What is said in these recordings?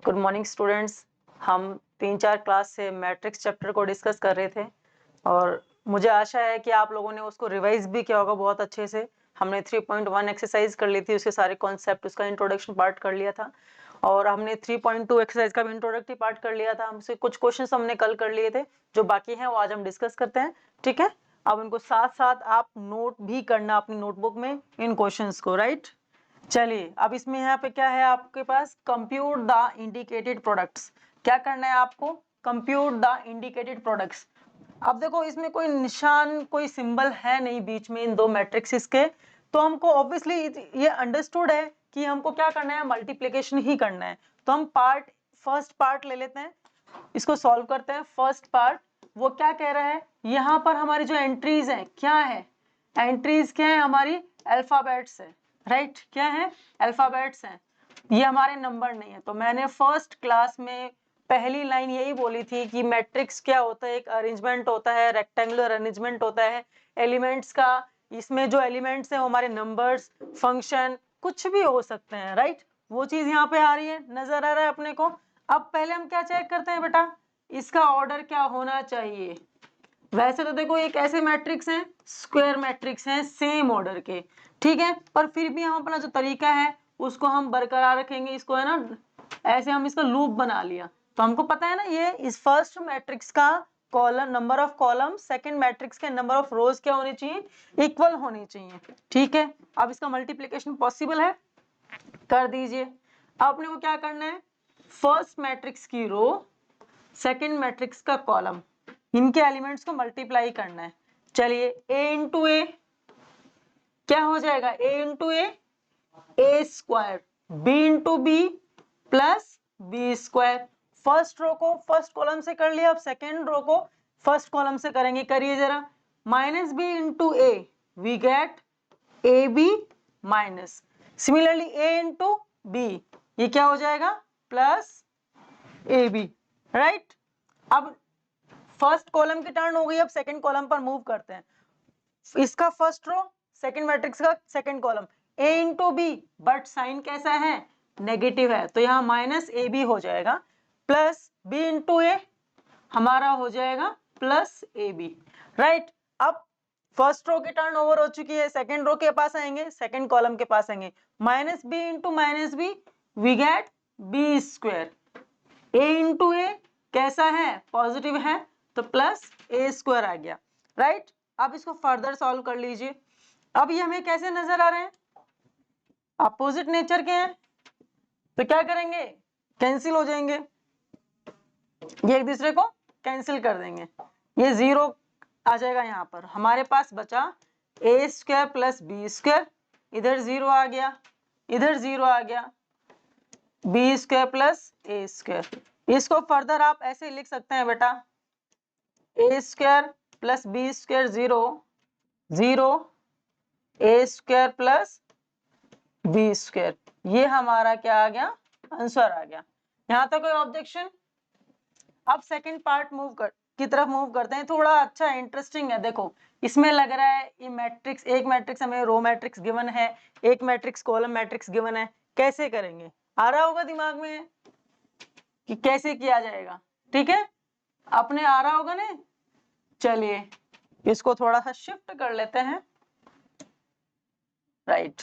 Good morning students. हम 3-4 class से matrix chapter को डिस्कस कर रहे थे और मुझे आशा है कि आप लोगों ने उसको रिवाइज भी किया होगा बहुत अच्छे से। हमने 3.1 एक्सरसाइज कर ली थी, उसके सारे कॉन्सेप्ट, उसका इंट्रोडक्शन पार्ट कर लिया था और हमने 3.2 एक्सरसाइज का भी इंट्रोडक्टिव पार्ट कर लिया था। हमसे कुछ क्वेश्चंस हमने कल कर लिए थे, जो बाकी हैं वो आज हम डिस्कस करते हैं। ठीक है, अब इनको साथ साथ आप नोट भी करना अपनी नोटबुक में इन क्वेश्चंस को, राइट। चलिए, अब इसमें यहाँ पे क्या है आपके पास, कंप्यूट द इंडिकेटेड प्रोडक्ट्स। क्या करना है आपको, कंप्यूट द इंडिकेटेड प्रोडक्ट्स। अब देखो इसमें कोई निशान, कोई सिंबल है नहीं बीच में इन दो मैट्रिक्सेस के, तो हमको ऑब्वियसली ये अंडरस्टूड है कि हमको क्या करना है, मल्टीप्लिकेशन ही करना है। तो हम फर्स्ट पार्ट ले लेते हैं, इसको सॉल्व करते हैं। फर्स्ट पार्ट वो क्या कह रहा है, यहाँ पर हमारी जो एंट्रीज है क्या है, एंट्रीज क्या है हमारी, अल्फाबेट्स है, राइट। क्या है, अल्फाबेट्स हैं, ये हमारे नंबर नहीं है। तो मैंने फर्स्ट क्लास में पहली लाइन यही बोली थी कि मैट्रिक्स क्या होता है, एक अरेंजमेंट होता है, रेक्टेंगुलर अरेंजमेंट होता है एलिमेंट्स का। इसमें जो एलिमेंट्स हैं वो हमारे नंबर्स, फंक्शन, कुछ भी हो सकते हैं, राइट। वो चीज यहाँ पे आ रही है, नजर आ रहा है अपने को। अब पहले हम क्या चेक करते हैं बेटा, इसका ऑर्डर क्या होना चाहिए। वैसे तो देखो ये कैसे मैट्रिक्स हैं, स्क्वायर मैट्रिक्स हैं, सेम ऑर्डर के, ठीक है। पर फिर भी हम अपना जो तरीका है उसको हम बरकरार रखेंगे। इसको है ना, ऐसे हम इसका लूप बना लिया, तो हमको पता है ना ये इस फर्स्ट मैट्रिक्स का column, number of column, second matrix के नंबर ऑफ रोज क्या होनी चाहिए, इक्वल होनी चाहिए, ठीक है। अब इसका मल्टीप्लिकेशन पॉसिबल है, कर दीजिए। अब अपने को क्या करना है, फर्स्ट मैट्रिक्स की रो, सेकंड मैट्रिक्स का कॉलम, इनके एलिमेंट्स को मल्टीप्लाई करना है। चलिए, a इंटू ए क्या हो जाएगा, a into a square, b into b plus B square. First row को फर्स्ट कॉलम से कर लिया, अब सेकेंड रो को फर्स्ट कॉलम से करेंगे, करिए जरा। Minus b into a, we get a b minus. Similarly a into b, ये क्या हो जाएगा, प्लस ए बी, राइट। अब फर्स्ट कॉलम की टर्न हो गई, अब सेकंड कॉलम पर मूव करते हैं। इसका फर्स्ट रो, सेकंड मैट्रिक्स का second column, a into b, but sign कैसा है, नेगेटिव है, तो यहाँ माइनस ए बी हो जाएगा, प्लस बी इंटू ए हमारा हो जाएगा प्लस ए बी, राइट। अब फर्स्ट रो की टर्न ओवर हो चुकी है, सेकंड रो के पास आएंगे, सेकंड कॉलम के पास आएंगे। Minus b into minus b, we get b square. a into a कैसा है, पॉजिटिव है, तो प्लस ए स्क्वायर आ गया, राइट। अब इसको फर्दर सॉल्व कर लीजिए। अब ये हमें कैसे नजर आ रहे हैं, अपोजिट नेचर के हैं, तो क्या करेंगे, कैंसिल हो जाएंगे, ये एक दूसरे को कैंसिल कर देंगे, ये जीरो आ जाएगा। यहाँ पर हमारे पास बचा A square plus B square, इधर जीरो आ गया, इधर जीरो आ गया, B square plus A square. इसको फर्दर आप ऐसे लिख सकते हैं बेटा, A square plus B square zero, zero, A square plus B square, ये हमारा क्या आ गया, आंसर आ गया। यहां तक कोई ऑब्जेक्शन। अब सेकंड पार्ट की तरफ मूव करते हैं, थोड़ा अच्छा इंटरेस्टिंग है। देखो इसमें लग रहा है ये मैट्रिक्स, एक मैट्रिक्स हमें रो मैट्रिक्स गिवन है, एक मैट्रिक्स कॉलम मैट्रिक्स गिवन है, कैसे करेंगे, आ रहा होगा दिमाग में कि कैसे किया जाएगा, ठीक है, अपने आ रहा होगा ना। चलिए इसको थोड़ा सा शिफ्ट कर लेते हैं, राइट।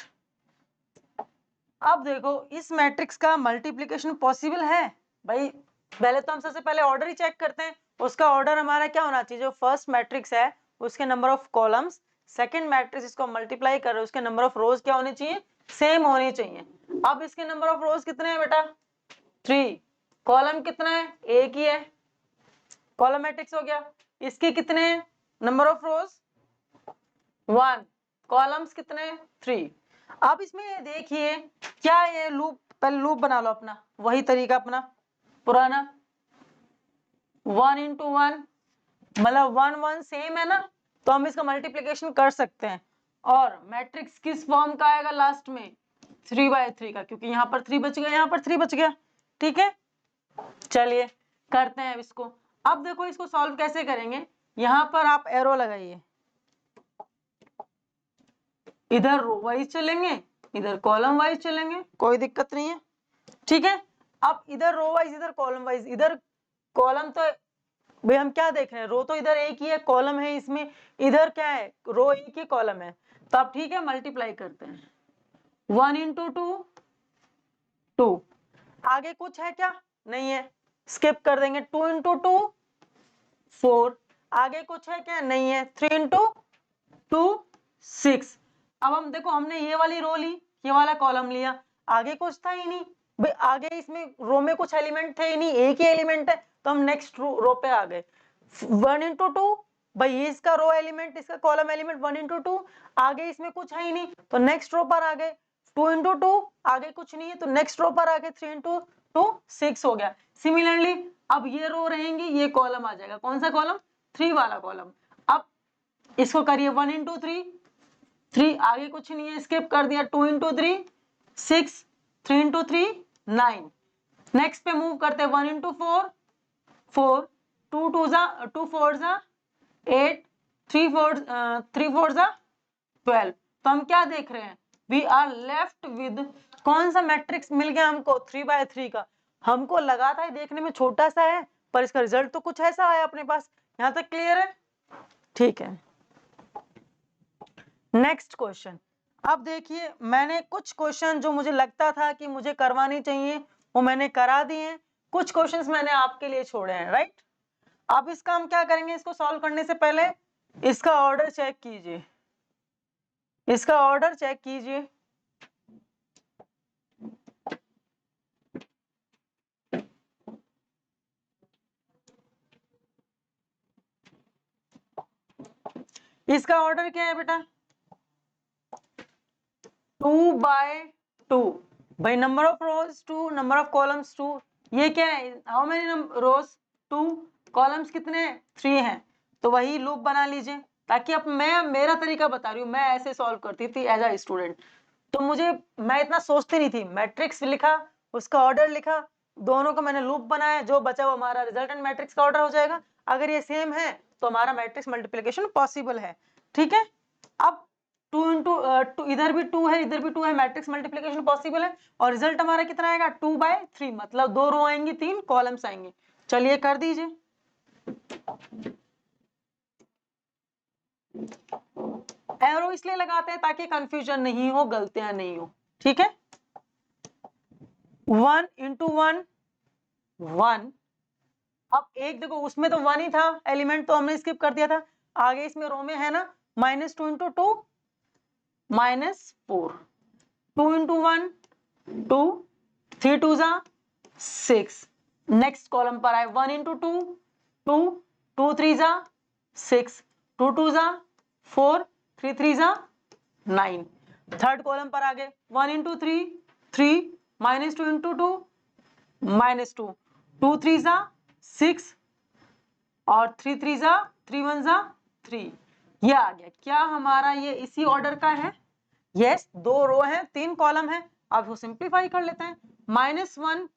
अब देखो इस मैट्रिक्स का मल्टीप्लिकेशन पॉसिबल है भाई। पहले तो हम सबसे पहले ऑर्डर ही चेक करते हैं, उसका ऑर्डर हमारा क्या होना चाहिए, जो फर्स्ट मैट्रिक्स है उसके number of columns, second matrix इसको मल्टीप्लाई कर रहे हैं उसके नंबर ऑफ रोज क्या होनी चाहिए, सेम होनी चाहिए। अब इसके नंबर ऑफ रोज कितने हैं बेटा, 3, कॉलम कितना है, एक ही है, कॉलम मैट्रिक्स हो गया। इसके कितने नंबर ऑफ रोज, 1, कॉलम्स कितने, 3। अब इसमें देखिए क्या ये लूप, पहले लूप बना लो अपना, वही तरीका अपना पुराना, 1 इंटू 1 मतलब 1 1 सेम है ना, तो हम इसका मल्टीप्लिकेशन कर सकते हैं। और मैट्रिक्स किस फॉर्म का आएगा लास्ट में, 3/3 का, क्योंकि यहाँ पर 3 बच गया, यहाँ पर 3 बच गया, ठीक है। चलिए करते हैं इसको। अब देखो इसको सॉल्व कैसे करेंगे, यहाँ पर आप एरो लगाइए, इधर रो वाइज चलेंगे, इधर कॉलम वाइज चलेंगे, कोई दिक्कत नहीं है, ठीक है। अब इधर रो वाइज, इधर कॉलम वाइज, इधर कॉलम तो भाई हम क्या देख रहे हैं, रो तो इधर एक ही है, कॉलम है इसमें, इधर क्या है, रो एक ही कॉलम है। तो अब ठीक है, मल्टीप्लाई करते हैं, 1 इंटू 2, आगे कुछ है क्या, नहीं है, स्किप कर देंगे। 2 इंटू 2 4, आगे कुछ है क्या, नहीं है। 3 इंटू 2 6। अब हम देखो, हमने ये वाली रो ली, ये वाला कॉलम लिया, आगे कुछ था ही नहीं भाई, आगे इसमें रो में कुछ एलिमेंट थे ही नहीं, एक ही एलिमेंट है, तो हम नेक्स्ट रो पे आ गए। 1 इंटू 2 भाई, ये इसका रो एलिमेंट, इसका कॉलम एलिमेंट 1 इंटू 2, आगे इसमें कुछ है ही नहीं, तो नेक्स्ट रो पर आ गए। 2 इंटू 2, आगे कुछ नहीं है, तो नेक्स्ट रो पर आ गए। 3 इंटू 2 6 हो गया। सिमिलरली अब ये रो रहेंगी, ये कॉलम आ जाएगा, कौन सा कॉलम, 3 वाला कॉलम। अब इसको करिए 1 इंटू 3, आगे कुछ नहीं है, स्किप कर दिया। 2 इंटू 3 6, 3 इंटू 3 9। नेक्स्ट पे मूव करते हैं, 1 इंटू 4, 2 4 जा 8, 3 4 जा 12। तो हम क्या देख रहे हैं, वी आर लेफ्ट विद, कौन सा मैट्रिक्स मिल गया हमको, 3/3 का। हमको लगा था देखने में छोटा सा है, पर इसका रिजल्ट तो कुछ ऐसा आया अपने पास। यहां तक क्लियर है, ठीक है। नेक्स्ट क्वेश्चन, अब देखिए, मैंने कुछ क्वेश्चन जो मुझे लगता था कि मुझे करवाने चाहिए वो मैंने करा दिए, कुछ क्वेश्चंस मैंने आपके लिए छोड़े हैं, राइट। अब इसका हम क्या करेंगे, इसको सॉल्व करने से पहले इसका ऑर्डर चेक कीजिए, इसका ऑर्डर चेक कीजिए। इसका ऑर्डर क्या है बेटा, 2/2 भाई, number of rose 2, number of columns 2। ये क्या है, हाउ मेनी रोज 2, कॉलम्स कितने 3 हैं। तो वही लूप बना लीजिए, ताकि अब मैं मेरा तरीका बता रही हूँ, मैं ऐसे सॉल्व करती थी एज अ स्टूडेंट। तो मैं इतना सोचती नहीं थी, मैट्रिक्स लिखा, उसका ऑर्डर लिखा, दोनों का मैंने लूप बनाया, जो बचा वो हमारा रिजल्टेंट मैट्रिक्स का ऑर्डर हो जाएगा। अगर ये सेम है तो हमारा मैट्रिक्स मल्टीप्लिकेशन पॉसिबल है, ठीक है। अब 2 इंटू इधर भी 2 है, इधर भी 2 है, मैट्रिक्स मल्टीप्लिकेशन पॉसिबल है, और रिजल्ट हमारा कितना आएगा, 2/3, मतलब 2 रो आएंगी, 3 कॉलम्स आएंगे। चलिए कर दीजिए। एरो इसलिए लगाते हैं ताकि कंफ्यूजन नहीं हो, गलतियां नहीं हो, ठीक है। 1 इंटू 1 1। अब एक देखो, उसमें तो 1 ही था एलिमेंट, तो हमने स्किप कर दिया था। आगे इसमें रो में है ना, -2 इंटू 2 -4, 2 इंटू 1 2, 3 2 जा 6। नेक्स्ट कॉलम पर आए, 1 इंटू 2 2, 2 3 जा 6, 2 2 जा 4, 3 3 जा 9। थर्ड कॉलम पर आ गए, 1 इंटू 3 3, -2 इंटू 2 -2, 2 3 जा 6, और 3 3 जा 3 1 जा 3। ये आ गया क्या हमारा, ये इसी ऑर्डर का है। यस, 2 रो है, 3 कॉलम है। अब इसको सिंप्लीफाई कर लेते हैं, -4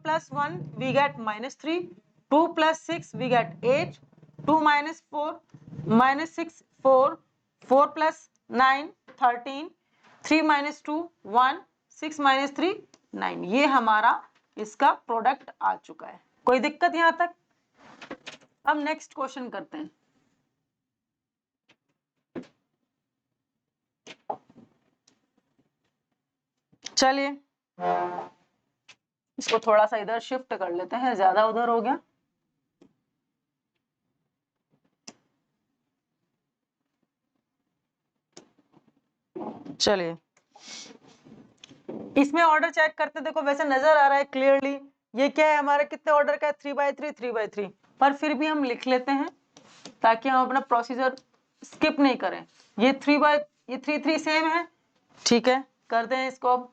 + 1 वी गेट -3, 2 + 6 वी गेट 8, 2 - 4 -6 4, 4 + 9 13, 3 - 2 1, 6 - 3 9। ये हमारा इसका प्रोडक्ट आ चुका है। कोई दिक्कत यहां तक। अब नेक्स्ट क्वेश्चन करते हैं। चलिए इसको थोड़ा सा इधर शिफ्ट कर लेते हैं, ज्यादा उधर हो गया। चलिए इसमें ऑर्डर चेक करते, देखो वैसे नजर आ रहा है क्लियरली, ये क्या है हमारा, कितने ऑर्डर का है, 3/3 3/3, पर फिर भी हम लिख लेते हैं ताकि हम अपना प्रोसीजर स्किप नहीं करें। ये 3 3 सेम है, ठीक है, करते हैं इसको। अब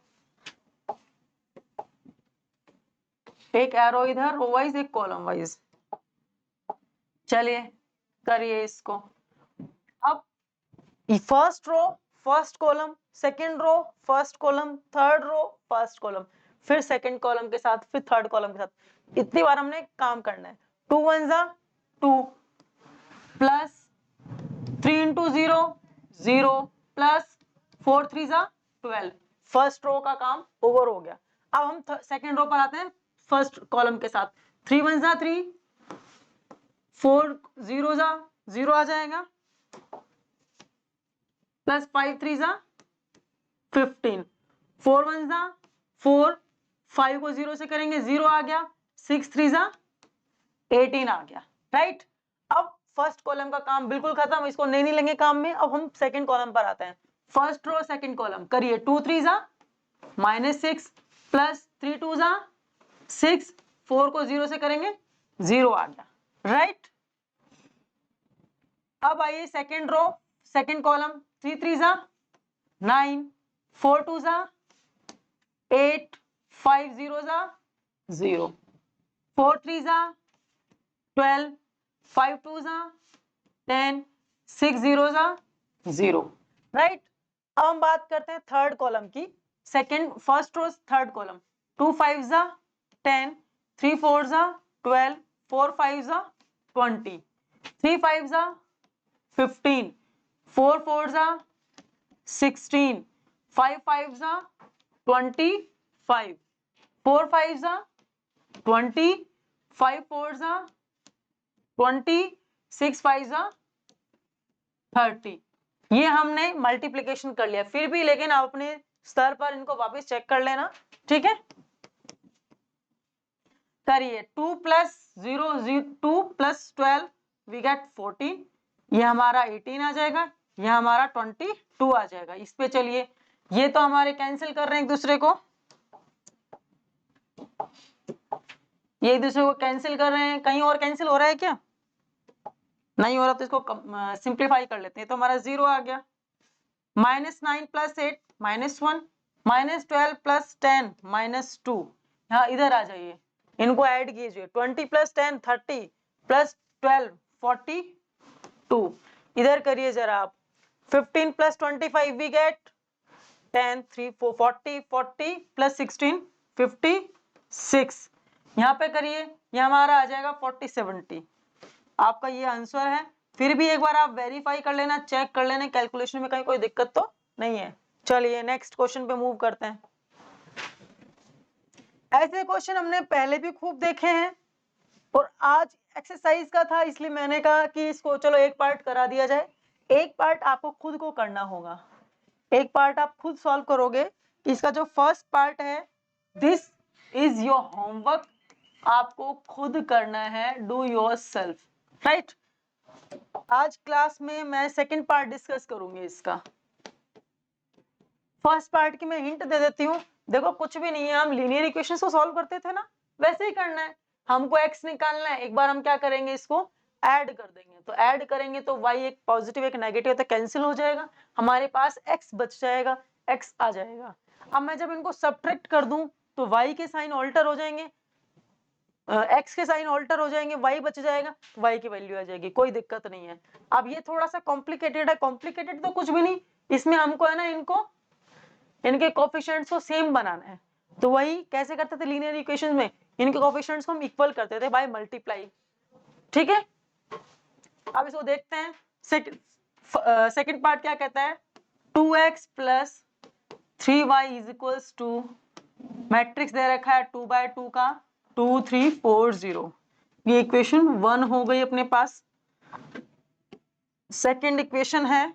एक एरो इधर रो वाइज, एक कॉलम वाइज। चलिए करिए इसको। अब first row first column, second row first column, third row first column, फिर सेकंड कॉलम के साथ, फिर थर्ड कॉलम के साथ, इतनी बार हमने काम करना है। 2 1 जा 2, प्लस 3 इंटू 0 0, प्लस 4 3 जा 12। फर्स्ट रो का काम ओवर हो गया। अब हम सेकेंड रो पर आते हैं फर्स्ट कॉलम के साथ। 3 1 जा 3, 4 0 जा 0 आ जाएगा, प्लस 5 3 जा 15, 4 1 जा 4, 5 को 0 से करेंगे 0 आ गया, 6 3 जा 18 आ गया, राइट। अब फर्स्ट कॉलम का काम बिल्कुल खत्म, इसको नहीं लेंगे काम में। अब हम सेकंड कॉलम पर आते हैं। फर्स्ट रो सेकंड कॉलम करिए। 2 3 जा -6, प्लस 3 2 जा 6, 4 को 0 से करेंगे 0 आ गया, राइट। अब आइए सेकंड रो सेकंड कॉलम। 3 3 जा 9, 4 2 जा 8, 5 0 जा 0, 4 3 जा 12, 5 2 जा 10, 6 0 जा 0, राइट। अब हम बात करते हैं थर्ड कॉलम की। Second first row third column. 2 5 जा 10, 3 4 जा 12, 4 5 जा 20, 3 5 जा 15, 4 4 जा 16, 5 5 जा 25, 4 5 जा 20, 5 4 जा 20, 6 5 जा 30। ये हमने मल्टीप्लीकेशन कर लिया, फिर भी लेकिन आप अपने स्तर पर इनको वापस चेक कर लेना, ठीक है। करिए। 2 प्लस 0 2 प्लस 12 वी गेट 14, ये हमारा 18 आ जाएगा, ये हमारा 22 आ जाएगा। इस पे चलिए, ये तो हमारे कैंसिल कर रहे हैं एक दूसरे को, ये एक दूसरे को कैंसिल कर रहे हैं। कहीं और कैंसिल हो रहा है क्या? नहीं हो रहा, तो इसको सिंप्लीफाई कर लेते हैं। तो हमारा 0 आ गया। -9 प्लस 8 -1, -12 प्लस 10 -2। हाँ, इधर आ जाइए, इनको ऐड कीजिए। 20 प्लस 10 30, प्लस 12 42। इधर करिए जरा आप। 15 प्लस 25 वी गेट 10 3 4 40, 40 प्लस 16 56। यहाँ पे करिए, ये हमारा आ जाएगा 40 70। आपका ये आंसर है। फिर भी एक बार आप वेरीफाई कर लेना, चेक कर लेना कैलकुलेशन में कहीं कोई दिक्कत तो नहीं है। चलिए नेक्स्ट क्वेश्चन पे मूव करते हैं। ऐसे क्वेश्चन हमने पहले भी खूब देखे हैं और आज एक्सरसाइज का था, इसलिए मैंने कहा कि इसको चलो एक पार्ट करा दिया जाए। एक पार्ट आपको खुद को करना होगा, एक पार्ट आप खुद सॉल्व करोगे। इसका जो फर्स्ट पार्ट है, दिस इज योर होमवर्क, आपको खुद करना है, डू योर सेल्फ, राइट। आज क्लास में मैं सेकंड पार्ट डिस्कस करूंगी इसका। फर्स्ट पार्ट की मैं हिंट दे देती हूँ। देखो कुछ भी नहीं है, हम लीनियर इक्वेशंस को सॉल्व करते थे ना, वैसे ही करना है। हमको x निकालना है, एक बार हम क्या करेंगे, इसको ऐड कर देंगे। तो ऐड करेंगे तो y एक पॉजिटिव एक नेगेटिव तो कैंसिल हो जाएगा, हमारे पास x बच जाएगा, x आ जाएगा। अब मैं जब इनको सब्ट्रैक्ट कर दूं तो y के साइन ऑल्टर हो जाएंगे, x के साइन ऑल्टर हो जाएंगे, y बच जाएगा, y की वैल्यू आ जाएगी, कोई दिक्कत नहीं है। अब ये थोड़ा सा कॉम्प्लिकेटेड है, कॉम्प्लिकेटेड तो कुछ भी नहीं, इसमें हमको है ना इनको इनके कोफिशिएंट्स को सेम बनाना है। तो वही कैसे करते थे लीनियर इक्वेशंस में, इनके कोफिशिएंट्स को हम इक्वल करते थे बाय मल्टीप्लाई, ठीक है। अब इसको देखते हैं। सेकंड पार्ट क्या कहता है, 2x plus 3y is equals two, matrix दे रखा है 2/2 का 2 3 4 0। ये इक्वेशन 1 हो गई अपने पास। सेकंड इक्वेशन है,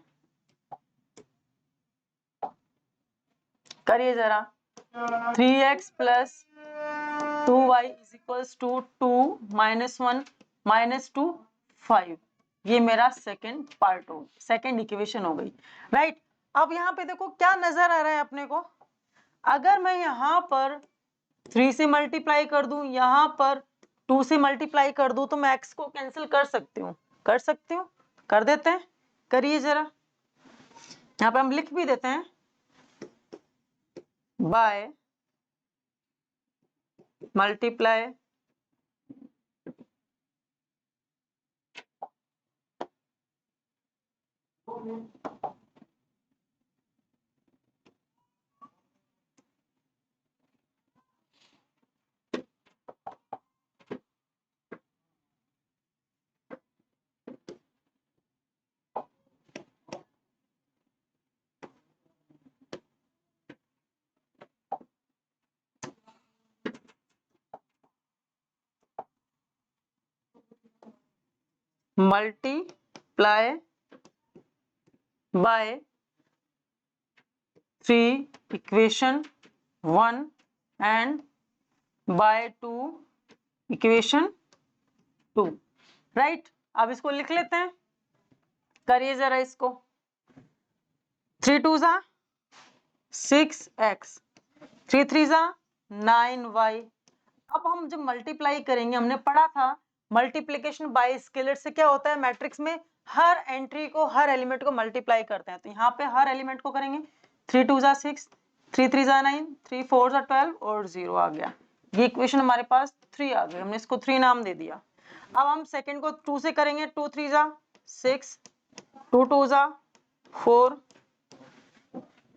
करिए जरा। 3x plus 2y is equals to 2 -1 -2 5। ये मेरा सेकंड पार्ट हो, सेकंड इक्वेशन हो गई, राइट। अब यहाँ पे देखो क्या नजर आ रहा है अपने को, अगर मैं यहाँ पर 3 से मल्टीप्लाई कर दूं, यहाँ पर 2 से मल्टीप्लाई कर दूं, तो मैं x को कैंसिल कर सकती हूँ, कर सकती हूँ, कर देते हैं। करिए जरा, यहाँ पे हम लिख भी देते हैं by multiply multiply by 3 equation 1 and by 2 equation 2, right. अब इसको लिख लेते हैं, करिए जरा इसको। 3 2 जा 6x, 3 3 जा 9y। अब हम जब मल्टीप्लाई करेंगे, हमने पढ़ा था मल्टीप्लिकेशन बाय स्केलर से क्या होता है, मैट्रिक्स में हर एंट्री को, हर एलिमेंट को मल्टीप्लाई करते हैं। तो यहाँ पे हर एलिमेंट को करेंगे, 3 2 जा 6, 3 3 जा 9, 3 4 जा 12 और 0 आ गया। ये इक्वेशन हमारे पास 3 आ गई, हमने इसको 3 नाम दे दिया। अब हम सेकंड को 2 से करेंगे, 2 3 जा 6, 2 2 जा 4,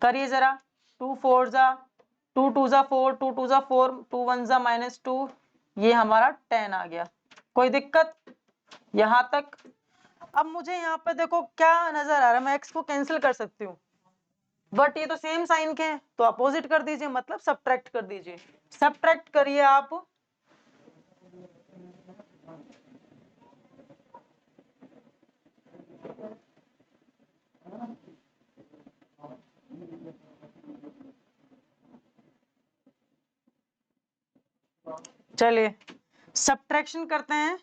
करिए जरा, 2 4 जा 2 2 जा 4, 2 2 जा 4, 2 1 जा -2, ये हमारा 10 आ गया। कोई दिक्कत यहां तक? अब मुझे यहाँ पे देखो क्या नजर आ रहा है, मैं x को कैंसिल कर सकती हूँ, बट ये तो सेम साइन के हैं, तो अपोजिट कर दीजिए, मतलब सब्ट्रैक्ट कर दीजिए। सब्ट्रैक्ट करिए आप, चलिए सब्ट्रैक्शन करते हैं।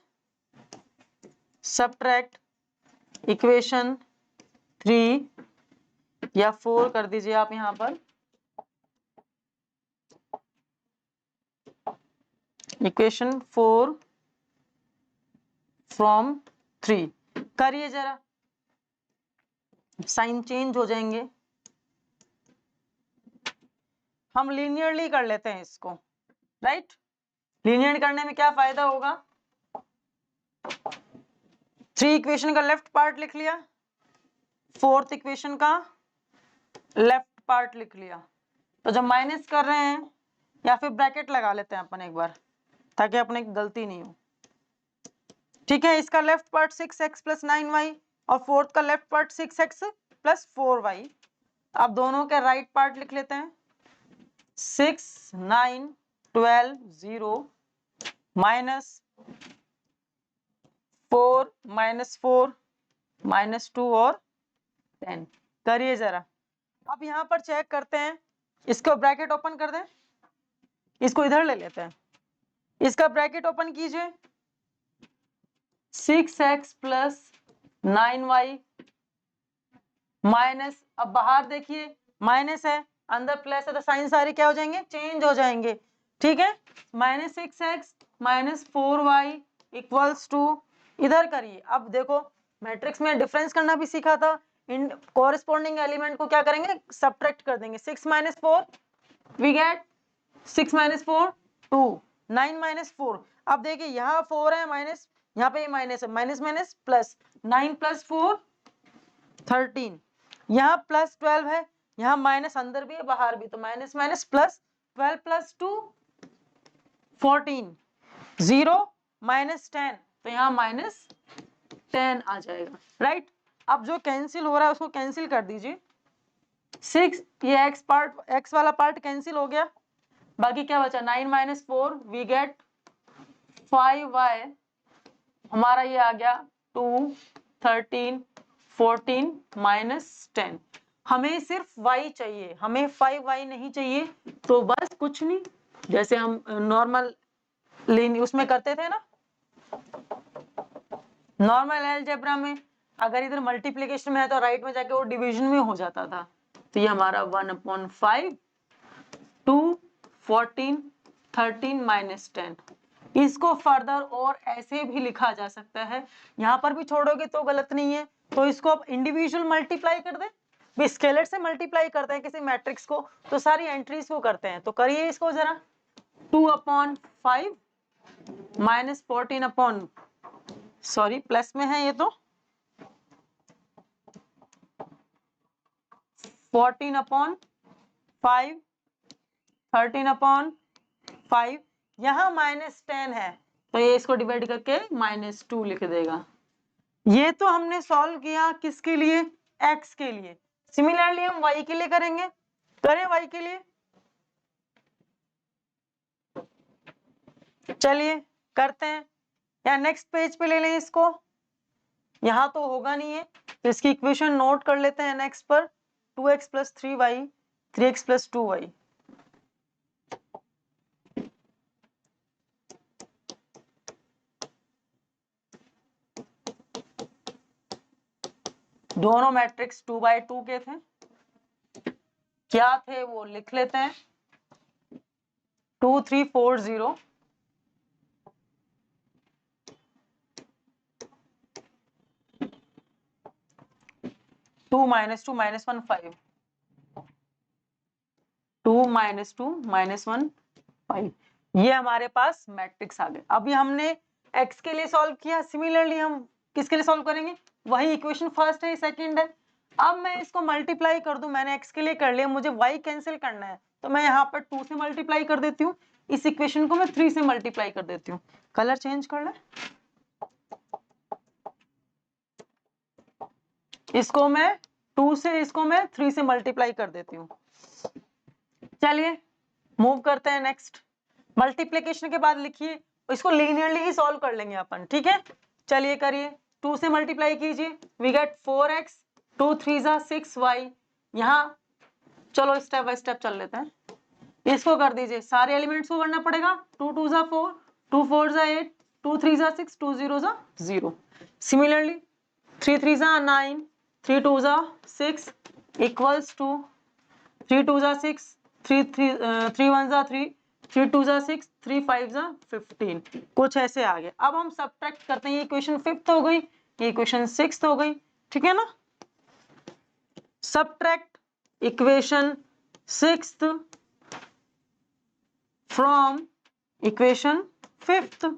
सब्ट्रैक्ट इक्वेशन 3 या 4 कर दीजिए आप यहाँ पर, इक्वेशन 4 फ्रॉम 3 करिए जरा, साइन चेंज हो जाएंगे। हम लीनियरली कर लेते हैं इसको, राइट। लीनियर करने में क्या फायदा होगा, 3 इक्वेशन का लेफ्ट पार्ट लिख लिया, 4th इक्वेशन का लेफ्ट पार्ट लिख लिया। तो जब माइनस कर रहे हैं, या फिर ब्रैकेट लगा लेते हैं अपन एक बार, ताकि अपने गलती नहीं हो, ठीक है। इसका लेफ्ट पार्ट 6x + 9y और 4th का लेफ्ट पार्ट 6x + 4y। अब दोनों के राइट पार्ट लिख लेते हैं, 6 9 12 0 -4 -4 -2 और 10। करिए जरा। अब यहाँ पर चेक करते हैं, इसको ब्रैकेट ओपन कर दें, इसको इधर ले लेते हैं, इसका ब्रैकेट ओपन कीजिए, 6x + 9y माइनस, अब बाहर देखिए माइनस है, अंदर प्लस है, तो साइन सारे क्या हो जाएंगे, चेंज हो जाएंगे, ठीक है। -6x -4y = इधर करिए। अब देखो मैट्रिक्स में डिफरेंस करना भी सीखा था, इन कॉरेस्पॉन्डिंग एलिमेंट को क्या करेंगे, सब्ट्रैक्ट कर देंगे। 6 - 4 वी गेट 6 - 4 2, 9 - 4। अब देखिए यहाँ 4 है माइनस, यहाँ पे माइनस है, माइनस माइनस प्लस, 9 + 4 13, यहाँ +12 है, यहाँ माइनस अंदर भी है बाहर भी, तो माइनस माइनस प्लस, 12 + 2 14, 0 -10, तो यहाँ -10 आ जाएगा, राइट। अब जो कैंसिल हो रहा है उसको कैंसिल कर दीजिए, 6, ये x वाला पार्ट कैंसिल हो गया, बाकी क्या बचा, 9 - 4 वी गेट 5y, हमारा ये आ गया 2 13 14 -10। हमें सिर्फ y चाहिए, हमें 5y नहीं चाहिए, तो बस कुछ नहीं, जैसे हम नॉर्मल उसमें करते थे ना, नॉर्मल अलजेब्रा में अगर इधर मल्टीप्लिकेशन में है तो राइट में जाके वो डिवीजन में हो जाता था। तो ये हमारा 1/5 2 14 13 -10। इसको फर्दर और ऐसे भी लिखा जा सकता है, यहाँ पर भी छोड़ोगे तो गलत नहीं है, तो इसको आप इंडिविजुअल मल्टीप्लाई कर दे, स्केलर से मल्टीप्लाई करते हैं किसी मैट्रिक्स को, तो सारी एंट्रीज को करते हैं। तो करिए इसको जरा, 2/5 -14 सॉरी प्लस में है ये, तो 14/5 13/5, यहाँ -10 है, तो ये इसको डिवाइड करके -2 लिख देगा। ये तो हमने सॉल्व किया किसके लिए, x के लिए। सिमिलरली हम y के लिए करेंगे, करें y के लिए, चलिए करते हैं, या नेक्स्ट पेज पे ले लें इसको, यहाँ तो होगा नहीं है, तो इसकी इक्वेशन नोट कर लेते हैं नेक्स्ट पर 2x + 3y 3x + 2y। दोनों मैट्रिक्स 2/2 के थे, क्या थे वो लिख लेते हैं। 2 3 4 0 2 - 2 - 1 5 2 - 2 - 1 5, ये हमारे पास मैट्रिक्स आ गए। अभी हमने x के लिए सॉल्व किया, सिमिलरली हम किसके लिए सॉल्व करेंगे, वही इक्वेशन फर्स्ट है सेकंड है। अब मैं इसको मल्टीप्लाई कर दूं, मैंने x के लिए कर लिया, मुझे y कैंसिल करना है, तो मैं यहाँ पर 2 से मल्टीप्लाई कर देती हूँ, इस इक्वेशन को मैं 3 से मल्टीप्लाई कर देती हूँ। कलर चेंज कर ले, इसको मैं 2 से, इसको मैं 3 से मल्टीप्लाई कर देती हूँ। चलिए मूव करते हैं नेक्स्ट। मल्टीप्लिकेशन के बाद लिखिए, इसको लीनियरली ही सॉल्व कर लेंगे अपन, ठीक है। चलिए करिए, 2 से मल्टीप्लाई कीजिए, वी गेट 4x 2 3 जा 6y। यहाँ चलो स्टेप बाय स्टेप चल लेते हैं, इसको कर दीजिए, सारे एलिमेंट्स को करना पड़ेगा। 2 2 जा 4 2 4 जा 8 2 3 जा 6 2 0 जा 0। सिमिलरली 3 3 जा 9 3 2 जा 6 इक्वल्स टू 3 2 जा 6 3 1 जा 3 3 2 जा 6 3 5 जा 15, कुछ ऐसे आ गए। अब हम सब्ट्रैक्ट करते हैं, ये इक्वेशन 5th हो गई, ये इक्वेशन 6th हो गई, ठीक है ना। Subtract equation 6th from equation 5th।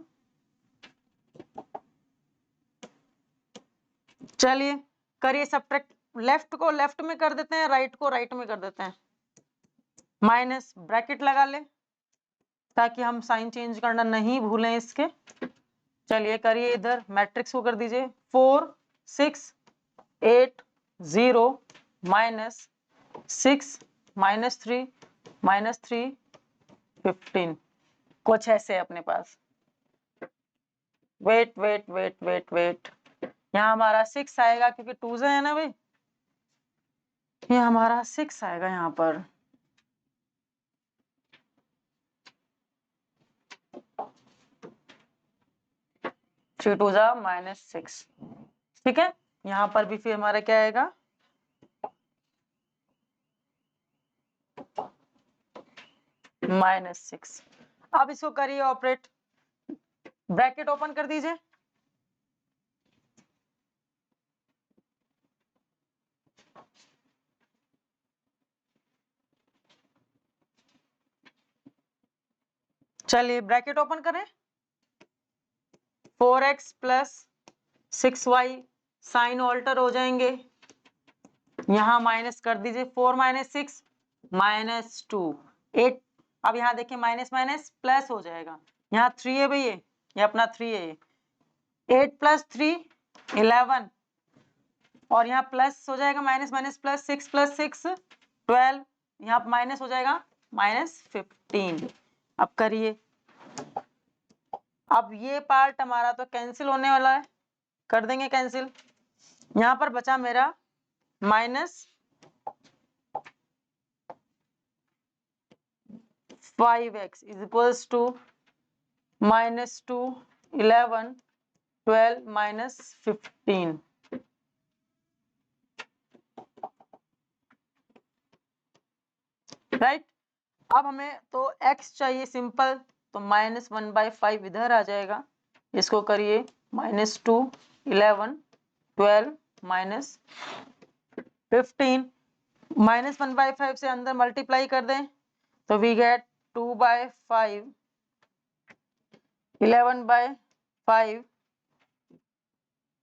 चलिए करिए सब्ट्रैक्ट, लेफ्ट को लेफ्ट में कर देते हैं, राइट को राइट में कर देते हैं, माइनस ब्रैकेट लगा ले ताकि हम साइन चेंज करना नहीं भूलें इसके। चलिए करिए, इधर मैट्रिक्स को कर दीजिए 4 6 8 0 -6 -3 -3 15, कुछ ऐसे अपने पास। Wait wait wait wait wait, यहाँ हमारा 6 आएगा क्योंकि 2 से है ना भाई, ये हमारा 6 आएगा यहाँ पर। थ्री टू जा -6, ठीक है। यहाँ पर भी फिर हमारा क्या आएगा, -6। अब इसको करिए ऑपरेट, ब्रैकेट ओपन कर दीजिए, चलिए ब्रैकेट ओपन करें, 4x + 6y साइन ऑल्टर हो जाएंगे, यहाँ माइनस कर दीजिए, 4 - 6 -2 8। अब यहाँ देखिए माइनस माइनस प्लस हो जाएगा, यहाँ 3 है भाई, ये अपना 3 है, 8 + 3 11, और यहाँ प्लस हो जाएगा, माइनस माइनस प्लस, 6 + 6 12, यहाँ माइनस हो जाएगा -15। अब करिए, अब ये पार्ट हमारा तो कैंसिल होने वाला है, कर देंगे कैंसिल। यहाँ पर बचा मेरा -5x = -2 11 12 -15। राइट, अब हमें तो x चाहिए सिंपल, तो -1/5 इधर आ जाएगा, इसको करिए -2 11 12 -15, -1/5 से अंदर मल्टीप्लाई कर दें तो वी गेट 2/5 11/5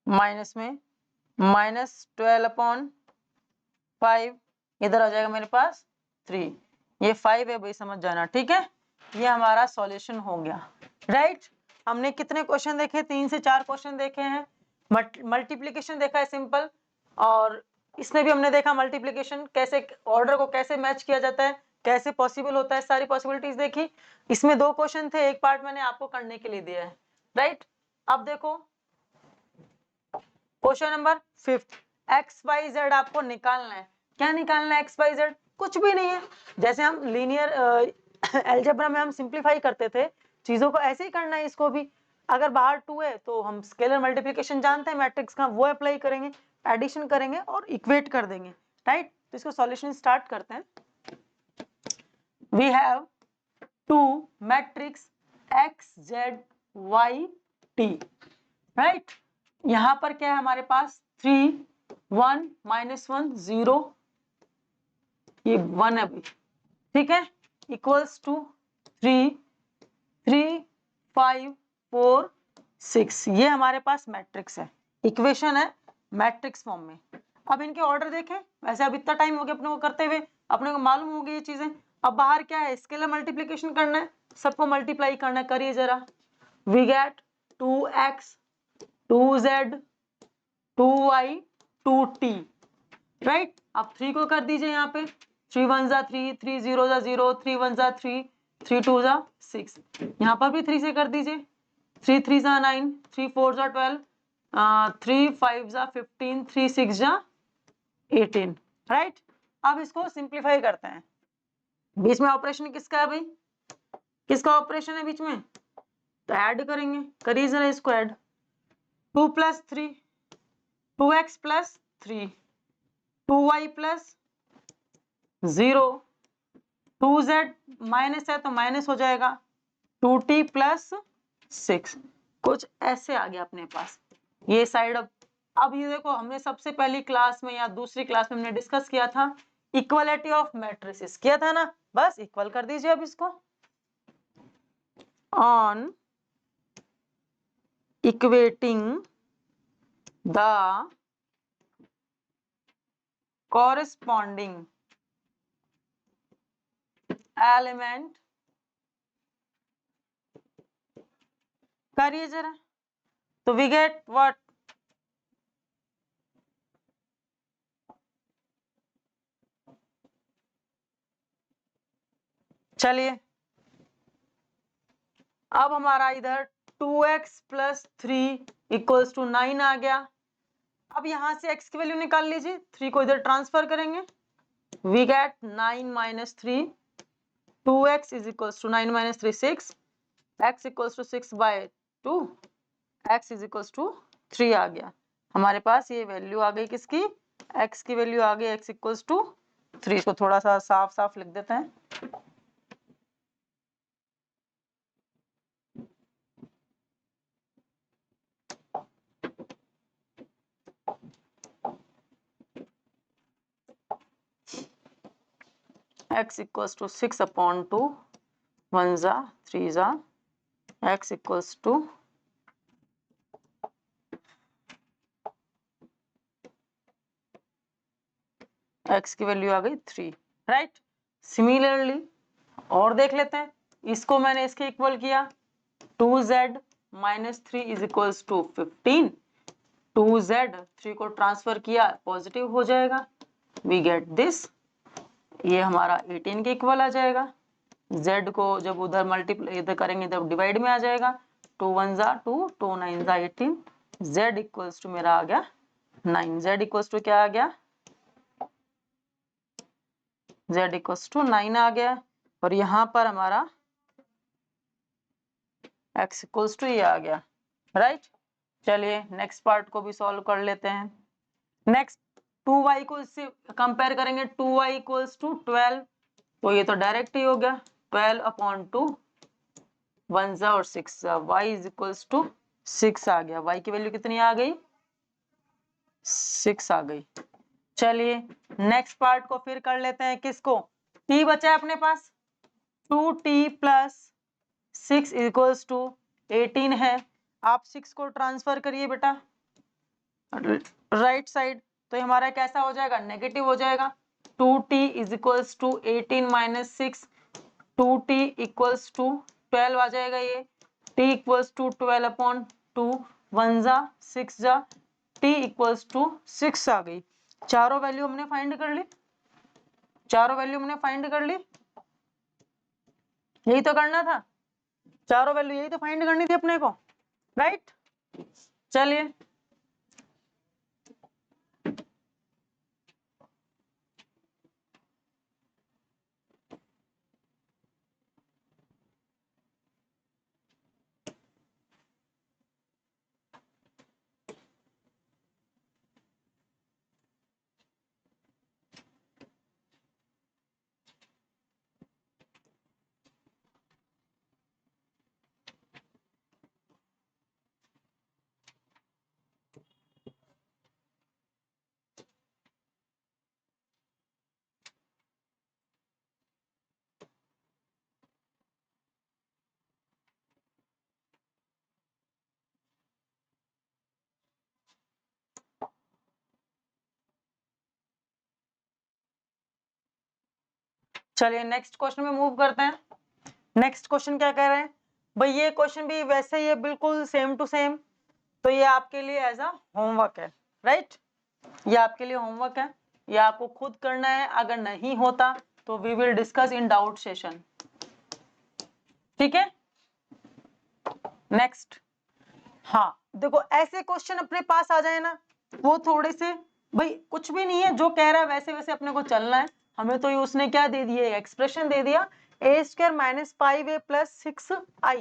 माइनस में -12/5, इधर आ जाएगा मेरे पास 3, ये 5 है भाई, समझ जाना, ठीक है। ये हमारा सॉल्यूशन हो गया। राइट, हमने कितने क्वेश्चन देखे, 3 से 4 क्वेश्चन देखे हैं। मल्टीप्लिकेशन देखा है सिंपल, और इसमें भी हमने देखा मल्टीप्लिकेशन कैसे, ऑर्डर को कैसे मैच किया जाता है, कैसे पॉसिबल होता है, सारी पॉसिबिलिटीज देखी। इसमें 2 क्वेश्चन थे, एक पार्ट मैंने आपको करने के लिए दिया है। राइट, अब देखो question number 5, x y z आपको निकालना है। क्या निकालना है एक्स वाई जेड? कुछ भी नहीं है। जैसे हम लीनियर अलजेब्रा में हम सिंप्लीफाई करते थे चीजों को, ऐसे ही करना है इसको भी। अगर बाहर 2 है तो हम स्केलर मल्टीप्लिकेशन जानते हैं मैट्रिक्स का, वो अप्लाई करेंगे, एडिशन करेंगे और इक्वेट कर देंगे, राइट। तो इसको सॉल्यूशन स्टार्ट करते हैं। We have 2 matrix x z y t, right. यहां पर क्या है हमारे पास 3 1 -1 0, ये 1 अभी, ठीक है, इक्वल्स टू 3 3 5 4 6, ये हमारे पास मैट्रिक्स है, इक्वेशन है मैट्रिक्स फॉर्म में। अब इनके ऑर्डर देखें, वैसे अब इतना टाइम हो गया अपने को करते हुए, अपने को मालूम हो गई ये चीजें। अब बाहर क्या है, स्केलर मल्टीप्लिकेशन करना है, सबको मल्टीप्लाई करना है, करिए जरा। We get 2x 2z 2y 2t, right. अब 3 को कर दीजिए यहाँ पे, 3 1 जा 3 3 0 जा 0 3 1 जा 3 3 2 जा 6, यहाँ पर भी 3 से कर दीजिए, 3 3 जा 9 3 4 जा 12 3 5 जा 15 3 6 जा 18, राइट। अब इसको सिंप्लीफाई करते हैं। बीच में ऑपरेशन किसका है भाई, किसका ऑपरेशन है बीच में, तो ऐड करेंगे, करिए जरा इसको add. 2 + 3 2x + 3 2y + 0 2z minus है तो माइनस हो जाएगा, 2t + 6, कुछ ऐसे आ गया अपने पास ये साइड। अब ये देखो, हमने सबसे पहली क्लास में या दूसरी क्लास में हमने डिस्कस किया था इक्वलिटी ऑफ मैट्रिसेस, किया था ना, बस इक्वल कर दीजिए अब इसको। On equating the corresponding element, करिए जरा, तो वी गेट व्हाट, चलिए अब हमारा इधर 2x + 3 = 9 आ गया। अब यहां से x की वैल्यू निकाल लीजिए, 3 को इधर ट्रांसफर करेंगे, we get 9 - 3 2x = 9 - 3 6, x = 6/2, x = 3 आ गया हमारे पास। ये वैल्यू आ गई किसकी, x की वैल्यू आ गई, x = 3। इसको थोड़ा सा साफ साफ लिख देते हैं। x = 6/2, 1 जा 3 जा, x = x की वैल्यू आ गई 3, राइट। सिमिलरली और देख लेते हैं, इसको मैंने इसके इक्वल किया, 2z - 3 = 15, 2z 3 को ट्रांसफर किया, पॉजिटिव हो जाएगा, वी गेट दिस, ये हमारा 18 के इक्वल आ जाएगा। z को जब उधर मल्टीप्लाई इधर करेंगे तब डिवाइड में आ जाएगा, 2 1 जा 2 2 9 जा 18, z = मेरा आ गया 9, z = क्या आ गया, z = 9 आ गया। और यहाँ पर हमारा x = ये आ गया, राइट। चलिए नेक्स्ट पार्ट को भी सॉल्व कर लेते हैं। नेक्स्ट 2y को इससे कंपेयर करेंगे, 2y = 12, तो ये तो डायरेक्ट ही हो गया, 12/2 1 जा और 6 जा, y = 6 आ गया, y की वैल्यू कितनी आ गई, 6 आ गई। चलिए नेक्स्ट पार्ट को फिर कर लेते हैं, किसको, t बचा है अपने पास, 2t + 6 = 18 है। आप 6 को ट्रांसफर करिए बेटा राइट साइड, तो हमारा कैसा हो जाएगा, नेगेटिव हो जाएगा, 2t = 18 - 6, 2t = 12 आ जाएगा, ये t = 12/2, 1 जा 6 जा, t = 6 आ गई। चारों वैल्यू हमने फाइंड कर ली, चारों वैल्यू हमने फाइंड कर ली, यही तो करना था, चारों वैल्यू यही तो फाइंड करनी थी अपने को, राइट। चलिए चलिए नेक्स्ट क्वेश्चन में मूव करते हैं। नेक्स्ट क्वेश्चन क्या कह रहे हैं भाई, ये क्वेश्चन भी वैसे ही है, बिल्कुल सेम टू सेम। तो ये आपके लिए एज अ होमवर्क है, राइट? ये आपके लिए होमवर्क है, ये आपको खुद करना है। अगर नहीं होता तो we will discuss in doubt session, ठीक है? नेक्स्ट, हाँ देखो ऐसे क्वेश्चन अपने पास आ जाए ना, वो थोड़े से भाई कुछ भी नहीं है, जो कह रहा है वैसे वैसे अपने को चलना है। हमें तो ये उसने क्या दे दिया, एक्सप्रेशन दे दिया, A square minus 5a plus 6i,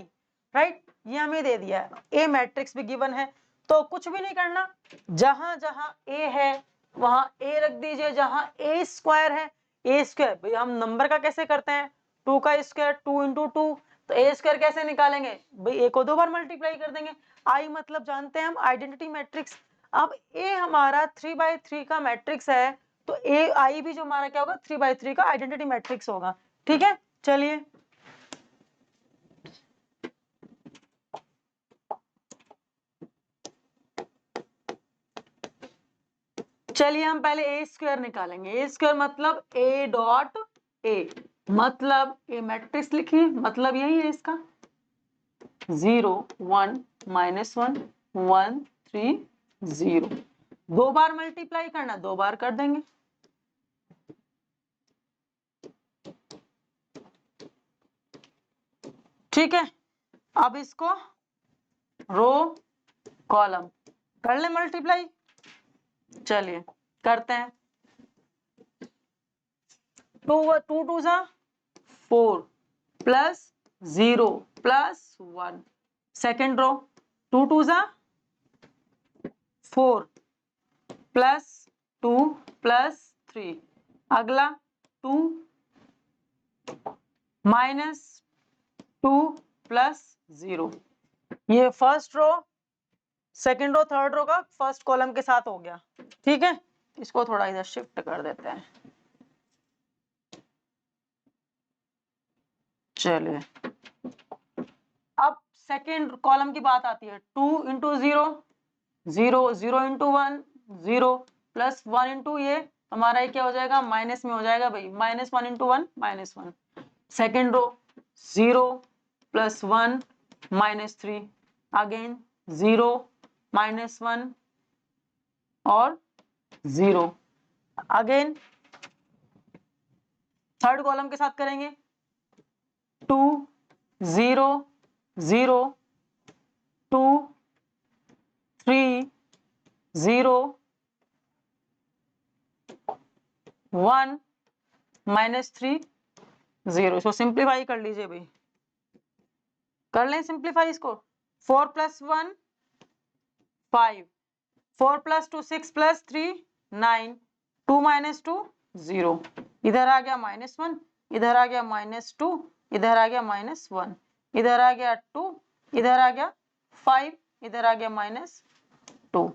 right? ये हमें दे दिया है, ए मैट्रिक्स भी गिवन है। तो कुछ भी नहीं करना, जहां जहां ए है वहां ए रख दीजिए, जहां ए स्क्वायर है, ए स्क्वायर भाई हम नंबर का कैसे करते हैं, 2 का स्क्वायर 2 इंटू 2, तो ए स्क्वायर कैसे निकालेंगे भाई, ए को 2 बार मल्टीप्लाई कर देंगे। आई मतलब जानते हैं हम आइडेंटिटी मैट्रिक्स। अब ए हमारा 3/3 का मैट्रिक्स है, तो ए आई भी जो हमारा क्या होगा, 3/3 का आइडेंटिटी मैट्रिक्स होगा, ठीक है? चलिए चलिए हम पहले ए स्क्वायर निकालेंगे। ए स्क्वायर मतलब ए डॉट ए, मतलब ए मैट्रिक्स लिखिए, मतलब यही है इसका, 0 1 -1 1 3 0। 2 बार मल्टीप्लाई करना, 2 बार कर देंगे, ठीक है? अब इसको रो कॉलम कर ले मल्टीप्लाई, चलिए करते हैं। 2 2 जा 4 प्लस 0 प्लस 1, सेकेंड रो 2 2 जा 4 प्लस 2 प्लस 3, अगला 2 माइनस 2 प्लस 0। ये first row, second row, third row का फर्स्ट कॉलम के साथ हो गया, ठीक है? इसको थोड़ा इधर शिफ्ट कर देते हैं, चलिए अब सेकेंड कॉलम की बात आती है, 2 इंटू 0 0 0 इंटू 1 0 प्लस 1 इंटू ये हमारा ये क्या हो जाएगा, माइनस में हो जाएगा भाई, -1 into 1 -1। Second row 0 plus 1 -3, again 0 -1 और 0, अगेन थर्ड कॉलम के साथ करेंगे, 2 0 0 2 3 0 1 -3 0। इसको सिंप्लीफाई कर लीजिए भाई, कर लें सिंप्लीफाई इसको। 4 प्लस 1 5, 4 प्लस 2 6 प्लस 3 9, 2 माइनस 2 0, इधर आ गया -1, इधर आ गया -2, इधर आ गया -1, इधर आ गया 2, इधर आ गया 5, इधर आ गया -2।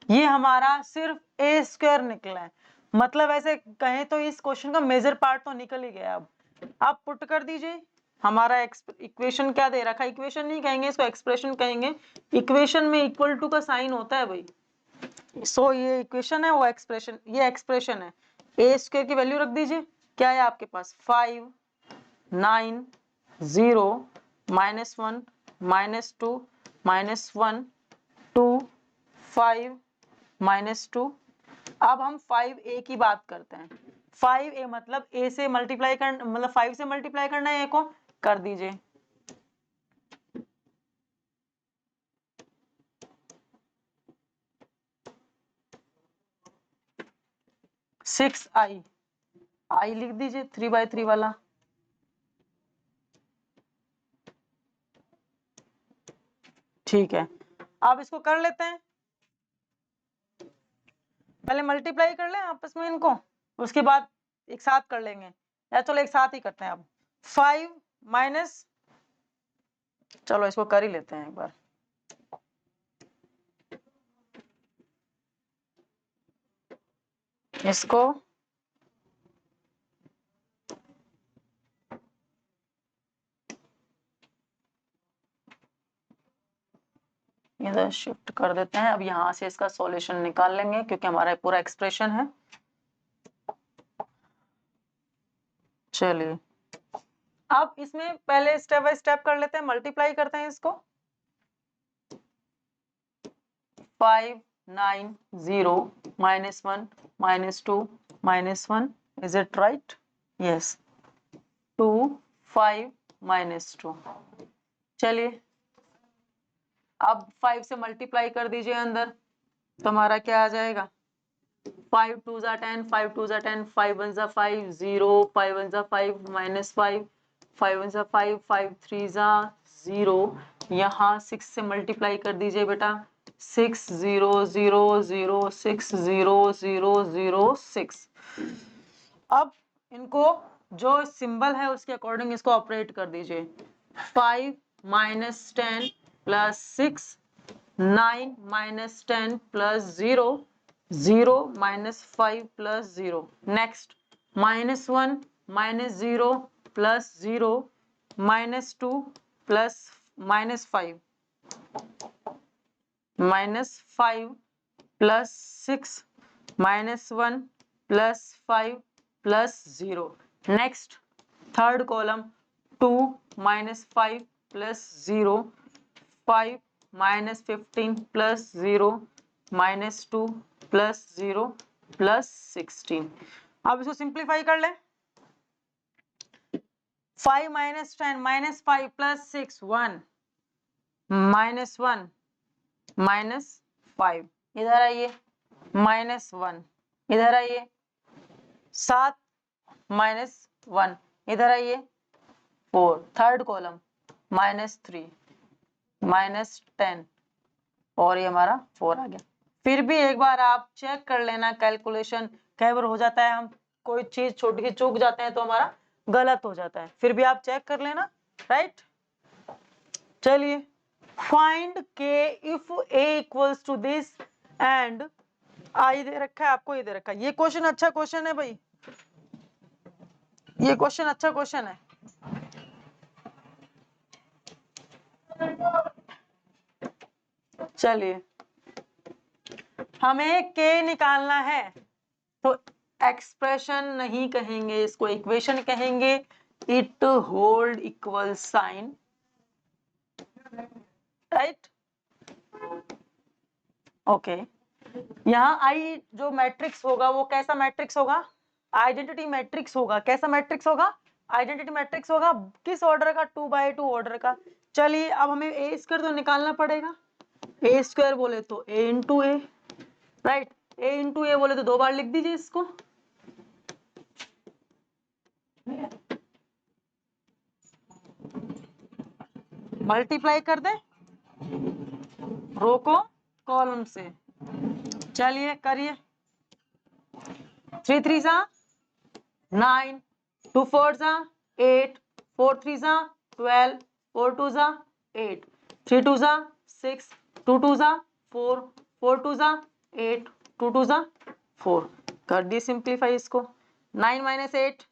ये हमारा सिर्फ ए स्क्वायर निकला है, मतलब ऐसे कहें तो इस क्वेश्चन का मेजर पार्ट तो निकल ही गया। अब आप पुट कर दीजिए, हमारा इक्वेशन क्या दे रखा है, इक्वेशन नहीं कहेंगे इसको, एक्सप्रेशन कहेंगे। इक्वेशन में इक्वल टू का साइन होता है भाई, सो ये इक्वेशन है, वो एक्सप्रेशन, ये एक्सप्रेशन है। ए स्क्वायर की वैल्यू रख दीजिए, क्या है आपके पास 5 9 0 -1 -2 -1 2 5 -2। अब हम 5a की बात करते हैं। 5a मतलब a से मल्टीप्लाई कर, मतलब 5 से मल्टीप्लाई करना है, a को कर दीजिए, सिक्स आई लिख दीजिए 3/3 वाला, ठीक है? अब इसको कर लेते हैं, पहले मल्टीप्लाई कर लें आपस में इनको, उसके बाद एक साथ कर लेंगे, या चलो एक साथ ही करते हैं। अब 5 माइनस, चलो इसको कर ही लेते हैं एक बार, इसको इधर शिफ्ट कर देते हैं। अब यहां से इसका सॉल्यूशन निकाल लेंगे, क्योंकि हमारा पूरा एक्सप्रेशन है। चलिए अब इसमें पहले स्टेप बाय स्टेप कर लेते हैं, मल्टीप्लाई करते हैं इसको। 5 9 0 -1 -2 -1, is it right? Yes. 2 5 -2। चलिए अब 5 से मल्टीप्लाई कर दीजिए अंदर, तो हमारा क्या आ जाएगा? 5 2 जा 10, 5 2 जा 10, 5 1 जा 5 0, 5 1 जा 5 -5, 5 1 जा 5, 5 3 जा 0। यहाँ 6 से मल्टीप्लाई कर दीजिए बेटा, 6 0 0 0 6 0 0 0 6। अब इनको जो सिंबल है उसके अकॉर्डिंग इसको ऑपरेट कर दीजिए। 5 -10 + 6, 9 -10 + 0, 0 -5 + 0। नेक्स्ट -1 -0 + 0 -2 + -5, -5 + 6 -1 + 5 + 0। Next third column 2 -5 + 0, 5 -15 + 0, -2 + 0 + 16। अब इसको सिंप्लीफाई कर ले। 5 -10 -5 + 6 1 -1 -5, इधर आइए -1, इधर आइए 7 -1, इधर आइए 4, थर्ड कॉलम -3 -10 और ये हमारा 4 आ गया। फिर भी एक बार आप चेक कर लेना, कैलकुलेशन कई बार हो जाता है, हम कोई चीज छोटी सी चूक जाते हैं तो हमारा गलत हो जाता है, फिर भी आप चेक कर लेना, राइट। चलिए find K if a equals to this and I दे रखा है आपको, ये दे रखा है। ये क्वेश्चन अच्छा क्वेश्चन है भाई, ये क्वेश्चन अच्छा क्वेश्चन है। चलिए हमें k निकालना है, तो एक्सप्रेशन नहीं कहेंगे इसको, इक्वेशन कहेंगे। It hold equal sign, right. Okay, यहाँ आई जो मैट्रिक्स होगा वो कैसा मैट्रिक्स होगा? आइडेंटिटी मैट्रिक्स होगा। कैसा मैट्रिक्स होगा? आइडेंटिटी मैट्रिक्स होगा। किस ऑर्डर का? 2x2 ऑर्डर का। चलिए अब हमें ए स्क्वायर तो निकालना पड़ेगा। ए स्क्वायर बोले तो a into A, right. a into A बोले तो 2 बार लिख दीजिए इसको। मल्टीप्लाई कर दें रो को कॉलम से। चलिए करिए। 3 3 जा 9, 2 4 जा 8, 4 3 जा 12, 4 2 जा 8, 3 2 जा 6, 2 2 जा 4, 4 2 जा 8, 2 2 जा 4। कर दी सिंप्लीफाई इसको। 9 - 8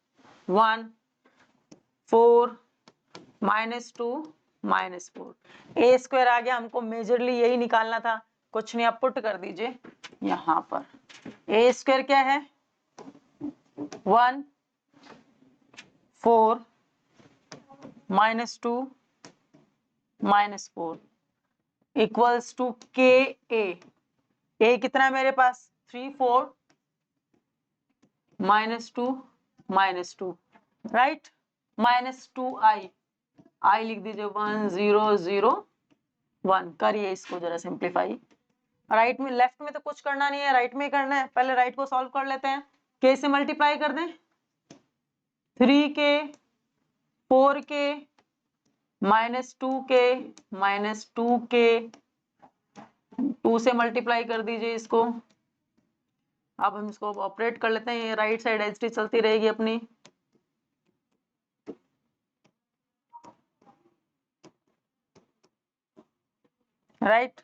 1, 4 -2 -4। ए स्क्वायर आ गया, हमको मेजरली यही निकालना था, कुछ नहीं, आप पुट कर दीजिए यहाँ पर। ए स्क्वायर क्या है? 1 4 -2 -4 इक्वल्स टू के ए कितना है मेरे पास? 3 4 -2 -2, राइट। -2i, आई लिख दीजिए 1 0 0 1। करिए इसको जरा सिंप्लीफाई। राइट में, लेफ्ट में तो कुछ करना नहीं है, राइट में करना है। पहले राइट को सॉल्व कर लेते हैं। के से मल्टीप्लाई कर दें, 3k 4k -2k -2k, 2 से मल्टीप्लाई कर दीजिए इसको। अब हम इसको ऑपरेट कर लेते हैं, ये राइट साइड एच डी चलती रहेगी अपनी। राइट,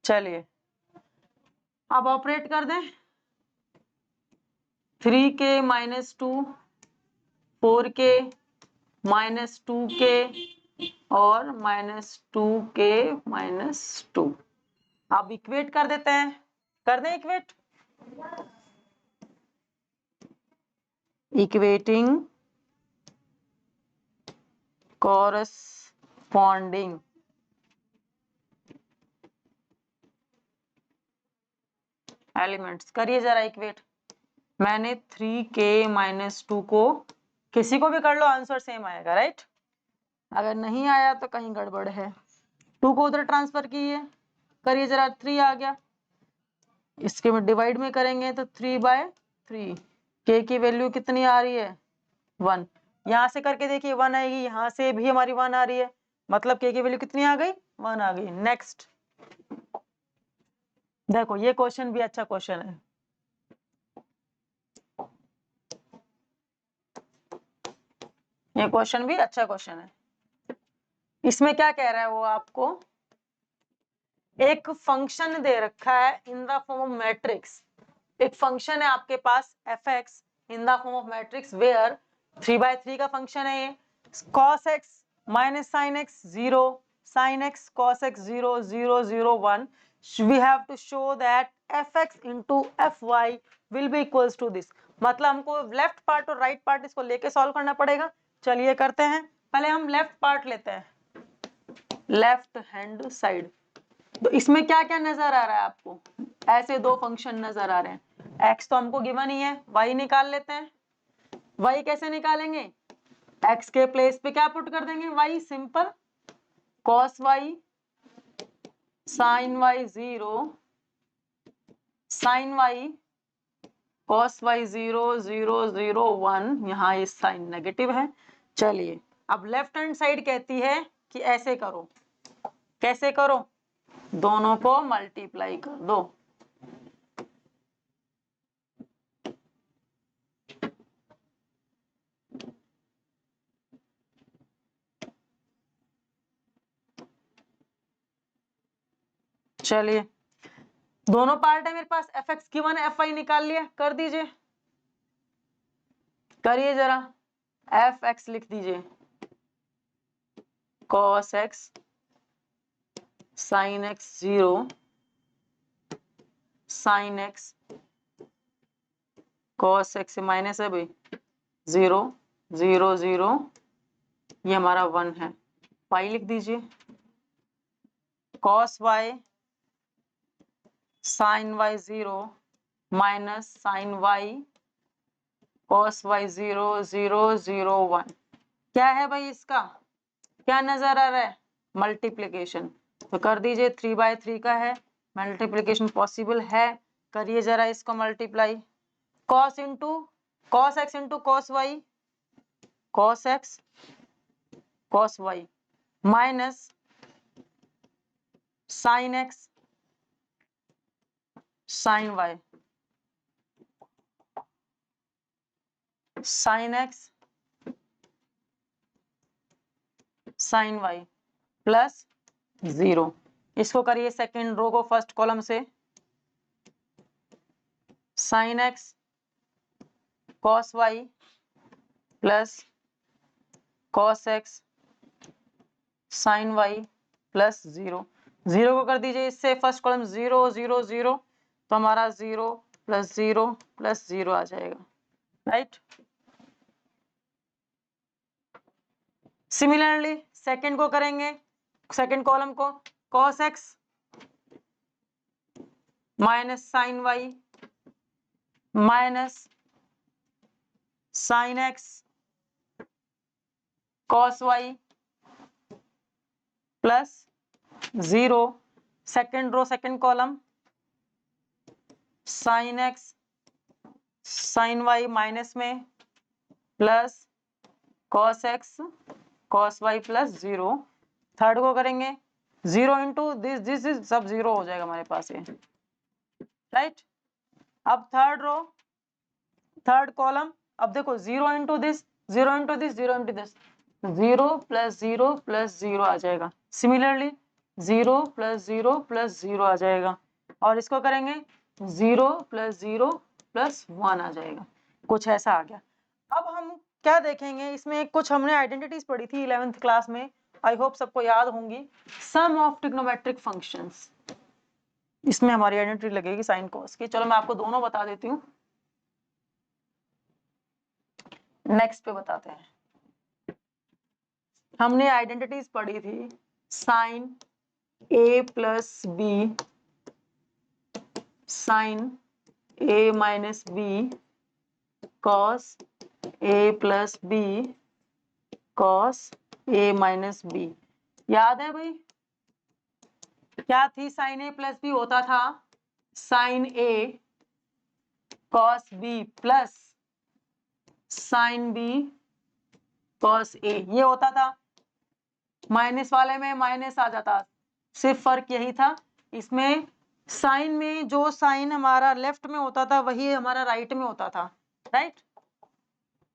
चलिए अब ऑपरेट कर दें। 3k -2, 4k -2k और -2k -2। अब इक्वेट कर देते हैं, कर दें इक्वेट। Equating corresponding elements. करिए जरा इक्वेट। मैंने 3k-2 को, किसी को भी कर लो आंसर सेम आएगा, राइट। अगर नहीं आया तो कहीं गड़बड़ है। 2 को उधर ट्रांसफर कीजिए, करिए जरा, 3 आ गया। इसके में डिवाइड में करेंगे तो 3/3। k की वैल्यू कितनी आ रही है? 1। यहां से करके देखिए 1 आएगी, यहां से भी हमारी 1 आ रही है, मतलब k की वैल्यू कितनी आ गई? 1 आ गई। नेक्स्ट देखो, ये क्वेश्चन भी अच्छा क्वेश्चन है। ये क्वेश्चन भी अच्छा क्वेश्चन है। इसमें क्या कह रहा है वो आपको, एक फंक्शन दे रखा है in the form of matrix. एक फंक्शन है आपके पास fx in the form of matrix where 3/3 का फंक्शन है ये, cos x minus sin x 0, sin x cos x 0, 0, 0, 1. We have to show that fx into fy will be equals to this. मतलब हमको left part और right part इसको लेके solve करना पड़ेगा। चलिए करते हैं। पहले हम लेफ्ट पार्ट लेते हैं, लेफ्ट हैंड साइड। तो इसमें क्या क्या नजर आ रहा है आपको? ऐसे दो फंक्शन नजर आ रहे हैं। x तो हमको गिवन ही है, y निकाल लेते हैं। y कैसे निकालेंगे? x के प्लेस पे क्या पुट कर देंगे? y। Simple, cos y sin y 0, sin y cos y 0, 0, 0, 1। यहाँ ये साइन नेगेटिव है। चलिए, अब लेफ्ट हैंड साइड कहती है कि ऐसे करो। कैसे करो? दोनों को मल्टीप्लाई कर दो। चलिए, दोनों पार्ट है मेरे पास, fx गिवन है, fy निकाल लिया, कर दीजिए। करिए जरा, fx लिख दीजिए, cos x sin x 0, sin x cos x से माइनस है भाई, 0, 0, 0, ये हमारा 1 है। y लिख दीजिए, cos y sin y 0 minus sin y cos y 0, 0, 0, 1। क्या है भाई इसका? क्या नजर आ रहा है? मल्टीप्लीकेशन। तो कर दीजिए, 3/3 का है, मल्टीप्लीकेशन पॉसिबल है। करिए जरा इसको multiply, cos into cos x into cos y, cos x cos y minus sin x sin y, sin x sin y plus 0। इसको करिए सेकेंड रो को फर्स्ट कॉलम से, sin x cos y plus cos x sin y plus 0। 0 को कर दीजिए इससे first column, 0, 0, 0, तो हमारा 0 प्लस 0 प्लस 0 आ जाएगा, राइट। सिमिलरली सेकंड को करेंगे, सेकंड कॉलम को, cos x minus sin y minus sin x cos y plus 0। Second row second column, sin x sin y minus में plus cos x cos y plus 0। Third को करेंगे, 0 into this, this is सब 0 हो जाएगा हमारे पास ये, right. अब third row third column, अब देखो 0 into this, 0 into this, 0 into this, 0 plus 0 plus 0 आ जाएगा। सिमिलरली 0 प्लस 0 प्लस 0 आ जाएगा, और इसको करेंगे 0 प्लस 0 प्लस 1 आ जाएगा। कुछ ऐसा आ गया। अब हम क्या देखेंगे, इसमें कुछ हमने आइडेंटिटीज पढ़ी थी 11th क्लास में, आई होप सबको याद होंगी। सम ऑफ ट्रिग्नोमेट्रिक फंक्शंस, इसमें हमारी आइडेंटिटी लगेगी साइन कॉस की। चलो मैं आपको दोनों बता देती हूँ। नेक्स्ट पे बताते हैं। हमने आइडेंटिटीज पढ़ी थी, साइन ए प्लस बी साइन ए माइनस बी कॉस ए प्लस बी कॉस ए माइनस बी। याद है भाई क्या थी? साइन ए प्लस बी होता था sine A cos B plus sine B cos A, ये होता था। माइनस वाले में माइनस आ जाता, सिर्फ फर्क यही था। इसमें साइन में जो साइन हमारा लेफ्ट में होता था वही हमारा राइट में होता था, राइट?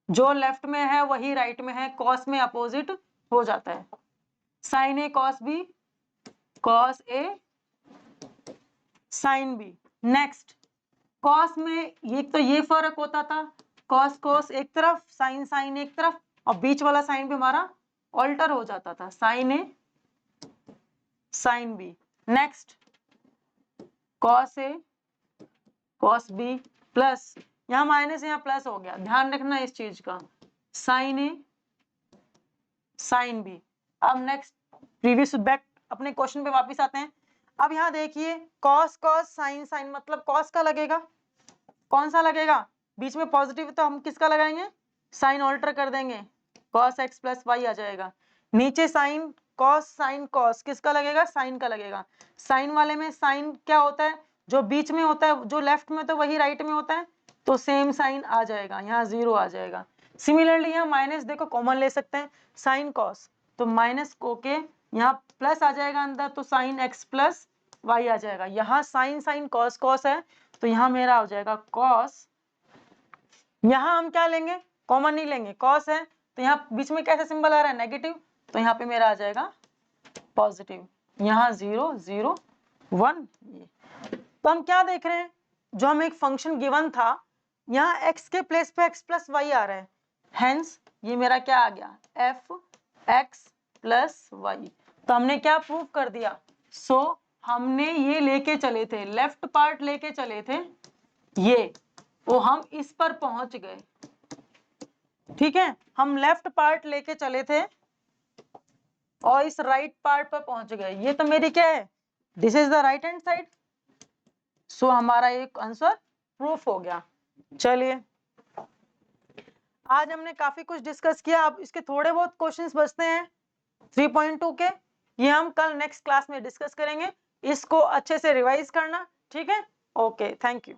जो लेफ्ट में है वही राइट में है, कॉस में अपोजिट हो जाता है। Sign A cos B cos A sine B. Next cos में ये तो ये फर्क होता था, कॉस कॉस एक तरफ, साइन साइन एक तरफ, और बीच वाला साइन भी हमारा ऑल्टर हो जाता था, sine A sine B. Next cos A cos B plus, यहाँ माइनस यहाँ प्लस हो गया, ध्यान रखना इस चीज का, साइन ए साइन बी। अब नेक्स्ट प्रीवियस बैक अपने क्वेश्चन पे वापस आते हैं। अब यहाँ देखिए कॉस कॉस साइन साइन मतलब कॉस का लगेगा, कौन सा लगेगा? बीच में पॉजिटिव तो हम किसका लगाएंगे? साइन ऑल्टर कर देंगे, कॉस एक्स प्लस वाई आ जाएगा। नीचे साइन कॉस किसका लगेगा? साइन का लगेगा। साइन वाले में साइन क्या होता है? जो बीच में होता है, जो लेफ्ट में होता है वही राइट में होता है, तो सेम साइन आ जाएगा, यहाँ जीरो आ जाएगा। सिमिलरली यहाँ माइनस देखो कॉमन ले सकते हैं, साइन कॉस तो माइनस को के यहाँ प्लस आ जाएगा अंदर, तो साइन एक्स प्लस वाई आ जाएगा। यहाँ साइन साइन कॉस कॉस है तो यहाँ मेरा हो जाएगा कॉस, यहाँ हम क्या लेंगे? कॉमन नहीं लेंगे, कॉस है तो यहाँ बीच में कैसा सिंबल आ रहा है? नेगेटिव, तो यहाँ पे मेरा आ जाएगा पॉजिटिव। यहाँ 0 0 1। तो हम क्या देख रहे हैं? जो हम एक फंक्शन गिवन था, यहाँ x के प्लेस पे x प्लस वाई आ रहा है, हेंस ये मेरा क्या आ गया? F x plus y. तो हमने क्या प्रूव कर दिया? हमने ये लेके चले थे, लेफ्ट पार्ट लेके चले थे ये, वो हम इस पर पहुंच गए, ठीक है? हम लेफ्ट पार्ट लेके चले थे और इस राइट पार्ट पर पहुंच गए। ये तो मेरी क्या है? This is the right hand side. हमारा एक आंसर प्रूफ हो गया। चलिए आज हमने काफी कुछ डिस्कस किया, अब इसके थोड़े बहुत क्वेश्चंस बचते हैं 3.2 के, ये हम कल नेक्स्ट क्लास में डिस्कस करेंगे। इसको अच्छे से रिवाइज करना, ठीक है? Okay, thank you.